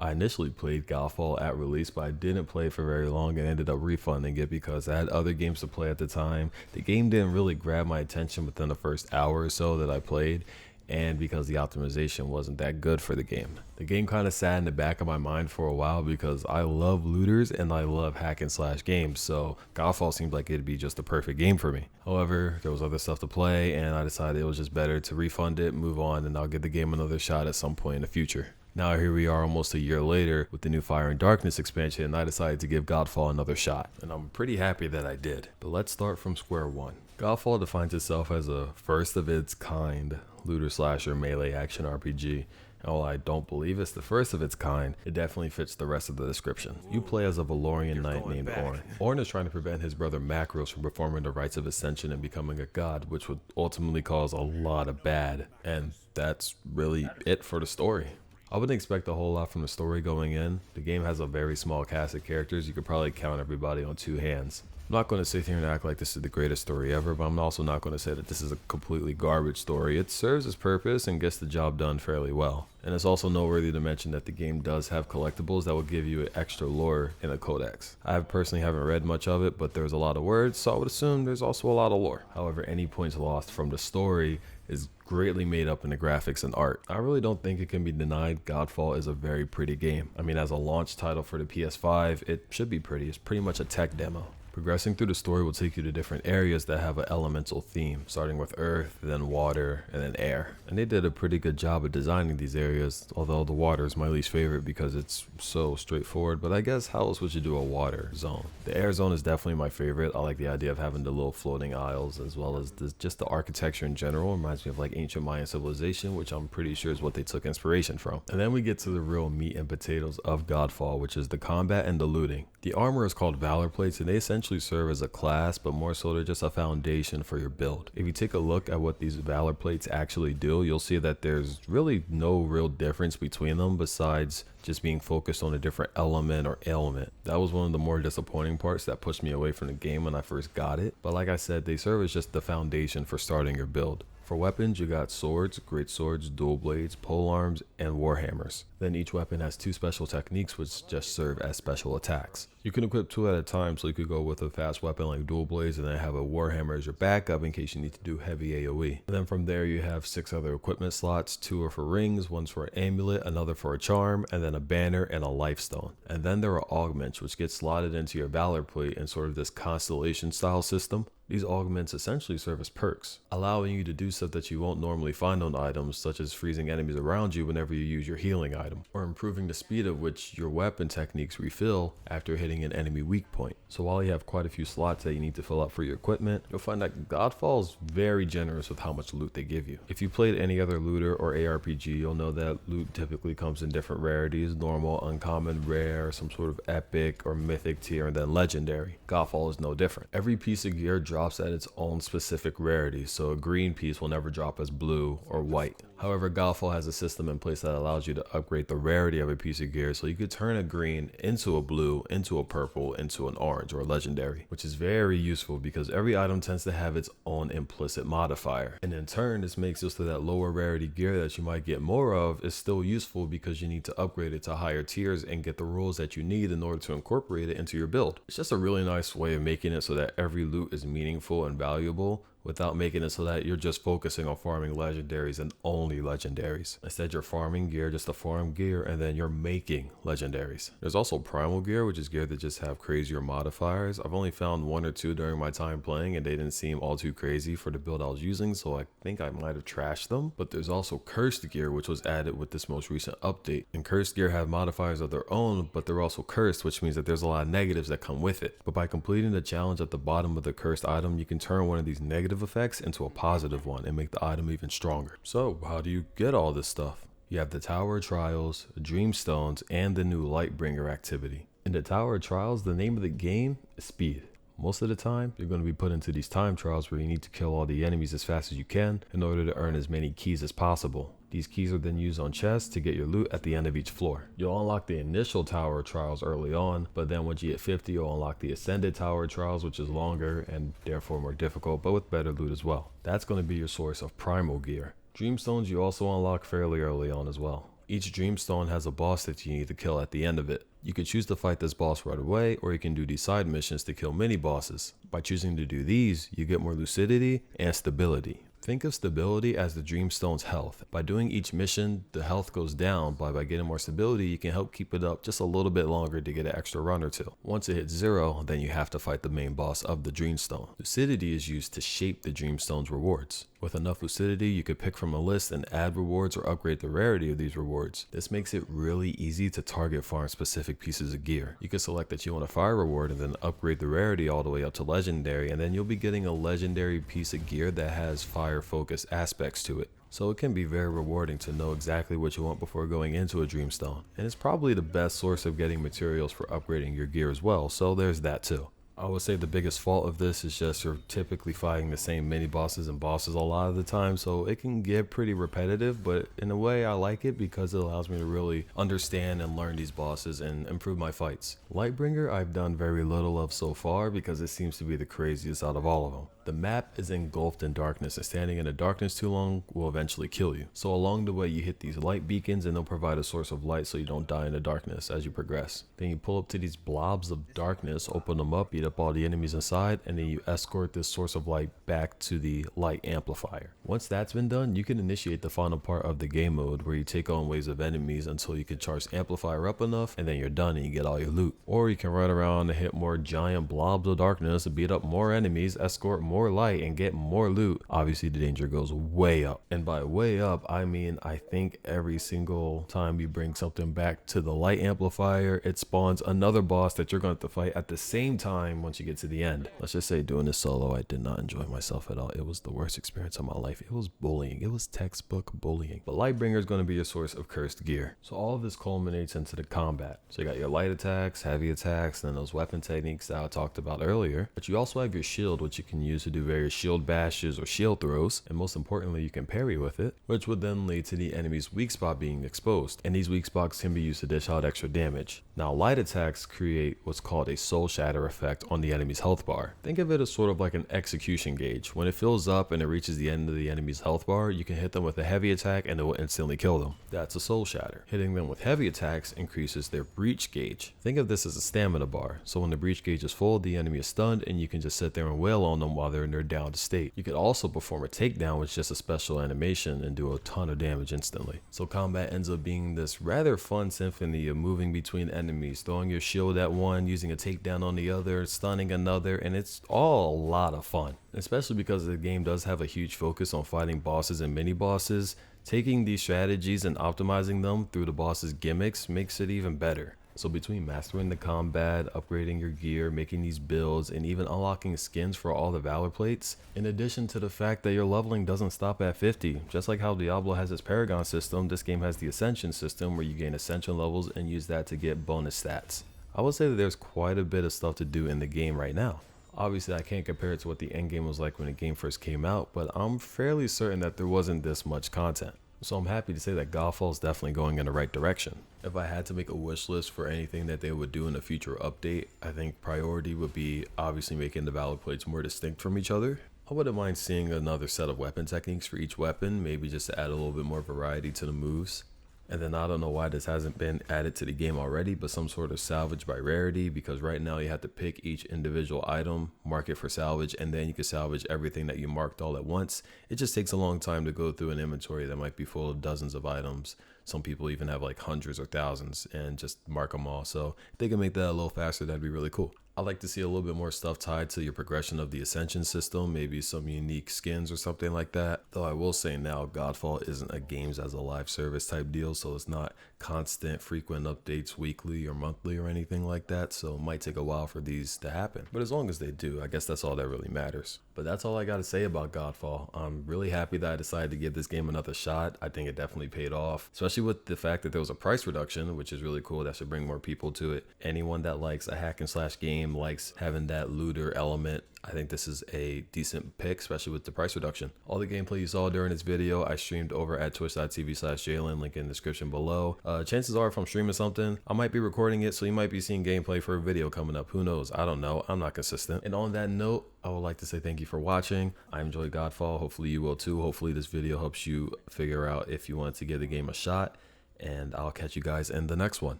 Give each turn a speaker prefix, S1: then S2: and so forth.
S1: I initially played Godfall at release, but I didn't play it for very long and ended up refunding it because I had other games to play at the time. The game didn't really grab my attention within the first hour or so that I played, and because the optimization wasn't that good for the game. The game kind of sat in the back of my mind for a while because I love looters and I love hack and slash games, so Godfall seemed like it'd be just the perfect game for me. However, there was other stuff to play and I decided it was just better to refund it, move on, and I'll give the game another shot at some point in the future. Now here we are almost a year later with the new Fire and Darkness expansion, and I decided to give Godfall another shot, and I'm pretty happy that I did. But let's start from square one. Godfall defines itself as a first of its kind looter slasher melee action RPG. And while I don't believe it's the first of its kind, it definitely fits the rest of the description. You play as a Valorian knight named Ornn. Ornn is trying to prevent his brother Macros from performing the rites of ascension and becoming a god, which would ultimately cause a lot of bad. And that's really it for the story. I wouldn't expect a whole lot from the story going in. The game has a very small cast of characters. You could probably count everybody on two hands. I'm not going to sit here and act like this is the greatest story ever, but I'm also not going to say that this is a completely garbage story. It serves its purpose and gets the job done fairly well. And it's also noteworthy to mention that the game does have collectibles that will give you extra lore in a codex. I personally haven't read much of it, but there's a lot of words, so I would assume there's also a lot of lore. However, any points lost from the story is greatly made up in the graphics and art. I really don't think it can be denied. Godfall is a very pretty game. I mean, as a launch title for the PS5, it should be pretty. It's pretty much a tech demo. Progressing through the story will take you to different areas that have an elemental theme, starting with earth, then water, and then air. And they did a pretty good job of designing these areas, although the water is my least favorite because it's so straightforward, but I guess how else would you do a water zone? The air zone is definitely my favorite. I like the idea of having the little floating isles, as well as just the architecture in general. It reminds me of like ancient Mayan civilization, which I'm pretty sure is what they took inspiration from. And then we get to the real meat and potatoes of Godfall, which is the combat and the looting. The armor is called Valor Plates, and they essentially serve as a class, but more so they're just a foundation for your build. If you take a look at what these Valor Plates actually do, you'll see that there's really no real difference between them besides just being focused on a different element or ailment. That was one of the more disappointing parts that pushed me away from the game when I first got it. But like I said, they serve as just the foundation for starting your build. For weapons, you got swords, great swords, dual blades, polearms, and warhammers. Then each weapon has two special techniques which just serve as special attacks. You can equip two at a time, so you could go with a fast weapon like dual blades and then have a warhammer as your backup in case you need to do heavy AoE. And then from there you have 6 other equipment slots. 2 are for rings, one's for an amulet, another for a charm, and then a banner and a life stone. And then there are augments which get slotted into your Valor Plate in sort of this constellation style system. These augments essentially serve as perks, allowing you to do stuff that you won't normally find on items, such as freezing enemies around you whenever you use your healing item, or improving the speed of which your weapon techniques refill after hitting an enemy weak point. So while you have quite a few slots that you need to fill up for your equipment, you'll find that Godfall is very generous with how much loot they give you. If you played any other looter or ARPG, you'll know that loot typically comes in different rarities: normal, uncommon, rare, some sort of epic or mythic tier, and then legendary. Godfall is no different. Every piece of gear drops at its own specific rarity, so a green piece will never drop as blue or white. However, Godfall has a system in place that allows you to upgrade the rarity of a piece of gear, so you could turn a green into a blue, into a purple, into an orange, or a legendary, which is very useful because every item tends to have its own implicit modifier. And in turn, this makes it so that lower rarity gear that you might get more of is still useful because you need to upgrade it to higher tiers and get the rules that you need in order to incorporate it into your build. It's just a really nice way of making it so that every loot is meaningful and valuable, without making it so that you're just focusing on farming legendaries and only legendaries. Instead, you're farming gear just to farm gear, and then you're making legendaries. There's also primal gear, which is gear that just have crazier modifiers. I've only found 1 or 2 during my time playing, and they didn't seem all too crazy for the build I was using, so I think I might have trashed them. But there's also cursed gear, which was added with this most recent update. And cursed gear have modifiers of their own, but they're also cursed, which means that there's a lot of negatives that come with it. But by completing the challenge at the bottom of the cursed item, you can turn one of these negative effects into a positive one and make the item even stronger. So how do you get all this stuff? You have the Tower of Trials, Dreamstones, and the new Lightbringer activity. In the Tower of Trials, the name of the game is speed. Most of the time, you're going to be put into these time trials where you need to kill all the enemies as fast as you can in order to earn as many keys as possible. These keys are then used on chests to get your loot at the end of each floor. You'll unlock the initial Tower Trials early on, but then once you hit 50, you'll unlock the Ascended Tower Trials, which is longer and therefore more difficult, but with better loot as well. That's going to be your source of primal gear. Dreamstones you also unlock fairly early on as well. Each Dreamstone has a boss that you need to kill at the end of it. You can choose to fight this boss right away, or you can do these side missions to kill mini bosses. By choosing to do these, you get more lucidity and stability. Think of stability as the Dreamstone's health. By doing each mission, the health goes down, but by getting more stability, you can help keep it up just a little bit longer to get an extra run or two. Once it hits 0, then you have to fight the main boss of the Dreamstone. Lucidity is used to shape the Dreamstone's rewards. With enough lucidity, you could pick from a list and add rewards or upgrade the rarity of these rewards. This makes it really easy to target farm specific pieces of gear. You can select that you want a fire reward and then upgrade the rarity all the way up to legendary, and then you'll be getting a legendary piece of gear that has fire focused aspects to it. So it can be very rewarding to know exactly what you want before going into a Dreamstone. And it's probably the best source of getting materials for upgrading your gear as well, so there's that too. I would say the biggest fault of this is just you're typically fighting the same mini bosses and bosses a lot of the time, so it can get pretty repetitive, but in a way I like it because it allows me to really understand and learn these bosses and improve my fights. Lightbringer I've done very little of so far because it seems to be the craziest out of all of them. The map is engulfed in darkness, and standing in the darkness too long will eventually kill you. So along the way you hit these light beacons and they'll provide a source of light so you don't die in the darkness as you progress. Then you pull up to these blobs of darkness, open them up, beat up all the enemies inside, and then you escort this source of light back to the light amplifier. Once that's been done, you can initiate the final part of the game mode where you take on waves of enemies until you can charge the amplifier up enough, and then you're done and you get all your loot. Or you can run around and hit more giant blobs of darkness and beat up more enemies, escort more light, and get more loot. Obviously the danger goes way up, and by way up I mean I think every single time you bring something back to the light amplifier, it spawns another boss that you're going to have to fight at the same time once you get to the end. Let's just say doing this solo, I did not enjoy myself at all. It was the worst experience of my life. It was bullying. It was textbook bullying. But Lightbringer is going to be your source of cursed gear. So all of this culminates into the combat. So you got your light attacks, heavy attacks, and then those weapon techniques that I talked about earlier. But you also have your shield, which you can use to do various shield bashes or shield throws. And most importantly, you can parry with it, which would then lead to the enemy's weak spot being exposed. And these weak spots can be used to dish out extra damage. Now light attacks create what's called a soul shatter effect on the enemy's health bar. Think of it as sort of like an execution gauge. When it fills up and it reaches the end of the enemy's health bar, you can hit them with a heavy attack and it will instantly kill them. That's a soul shatter. Hitting them with heavy attacks increases their breach gauge. Think of this as a stamina bar. So when the breach gauge is full, the enemy is stunned and you can just sit there and wail on them while they're in their downed state. You could also perform a takedown with just a special animation and do a ton of damage instantly. So combat ends up being this rather fun symphony of moving between enemies, throwing your shield at one, using a takedown on the other, stunning another, and it's all a lot of fun. Especially because the game does have a huge focus on fighting bosses and mini bosses. Taking these strategies and optimizing them through the boss's gimmicks makes it even better. So between mastering the combat, upgrading your gear, making these builds, and even unlocking skins for all the Valor plates, in addition to the fact that your leveling doesn't stop at 50, just like how Diablo has its Paragon system, this game has the Ascension system where you gain Ascension levels and use that to get bonus stats. I would say that there's quite a bit of stuff to do in the game right now. Obviously I can't compare it to what the end game was like when the game first came out, but I'm fairly certain that there wasn't this much content. So I'm happy to say that Godfall is definitely going in the right direction. If I had to make a wish list for anything that they would do in a future update, I think priority would be obviously making the Valor plates more distinct from each other. I wouldn't mind seeing another set of weapon techniques for each weapon, maybe just to add a little bit more variety to the moves. And then I don't know why this hasn't been added to the game already, but some sort of salvage by rarity, because right now you have to pick each individual item, mark it for salvage, and then you can salvage everything that you marked all at once. It just takes a long time to go through an inventory that might be full of dozens of items. Some people even have like hundreds or thousands and just mark them all. So if they can make that a little faster, that'd be really cool. I'd like to see a little bit more stuff tied to your progression of the Ascension system, maybe some unique skins or something like that. Though I will say now, Godfall isn't a games as a live service type deal, so it's not constant, frequent updates weekly or monthly or anything like that, so it might take a while for these to happen. But as long as they do, I guess that's all that really matters. But that's all I got to say about Godfall. I'm really happy that I decided to give this game another shot. I think it definitely paid off, especially with the fact that there was a price reduction, which is really cool. That should bring more people to it. Anyone that likes a hack and slash game, likes having that looter element, I think this is a decent pick, especially with the price reduction. All the gameplay you saw during this video, I streamed over at twitch.tv/Jalen, link in the description below. Chances are if I'm streaming something, I might be recording it, so you might be seeing gameplay for a video coming up. Who knows? I don't know. I'm not consistent. And on that note, I would like to say thank you for watching. I enjoyed Godfall. Hopefully you will too. Hopefully this video helps you figure out if you want to give the game a shot. and I'll catch you guys in the next one.